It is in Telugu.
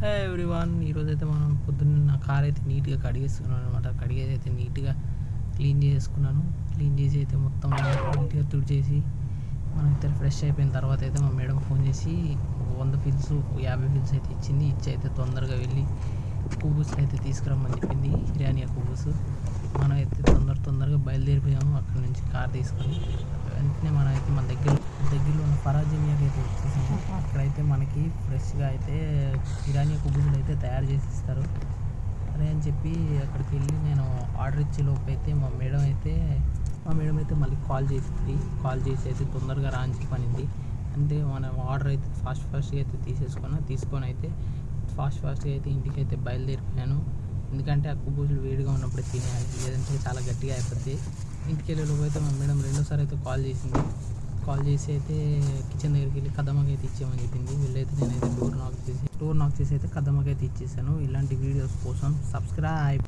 హే ఎవ్రీవన్, ఈరోజైతే మనం పొద్దున్న కార్ అయితే నీట్గా కడిగేసుకున్నాను అనమాట. కడిగేది అయితే నీట్గా క్లీన్ చేసుకున్నాను. క్లీన్ చేసి అయితే మొత్తం నీట్గా తుడిచేసి మనమైతే ఫ్రెష్ అయిపోయిన తర్వాత అయితే మా మేడం ఫోన్ చేసి 100 ఫిల్స్ 50 ఫిల్స్ అయితే ఇచ్చింది. ఇచ్చి అయితే తొందరగా వెళ్ళి కుబూస్ అయితే తీసుకురమ్మని చెప్పింది, ఇరానియా కుబూస్. మనం అయితే తొందరగా బయలుదేరిపోయాము అక్కడ నుంచి కార్ తీసుకొని. వెంటనే మనం అయితే మన దగ్గరలో ఉన్న ఫరాజిమియాకి అయితే వచ్చేసాము. అక్కడైతే మనకి ఫ్రెష్గా అయితే ఇరానియా కుబూసులు అయితే తయారు చేసి ఇస్తారు. అదే అని చెప్పి అక్కడికి వెళ్ళి నేను ఆర్డర్ ఇచ్చే లోపు అయితే మా మేడం అయితే మళ్ళీ కాల్ చేసి అయితే తొందరగా రా అని చెప్పనింది. అంటే మన ఆర్డర్ అయితే ఫాస్ట్గా అయితే తీసుకొని అయితే ఫాస్ట్గా అయితే ఇంటికి అయితే బయలుదేరిపోయాను. ఎందుకంటే ఆ కుబూసులు వేడిగా ఉన్నప్పుడే తినేయాలి, లేదంటే చాలా గట్టిగా అయిపోద్ది. ఇంటికి వెళ్ళేలోపు అయితే మా మేడం రెండోసారి అయితే కాల్ చేసి అయితే కిచెన్ దగ్గరికి వెళ్ళి కదమ్మకి అయితే ఇచ్చేయమని చెప్పింది. వీళ్ళైతే నేనైతే డోర్ నాక్ చేసి అయితే కదమ్మకి అయితే ఇచ్చేసాను. ఇలాంటి వీడియోస్ కోసం సబ్స్క్రైబ్.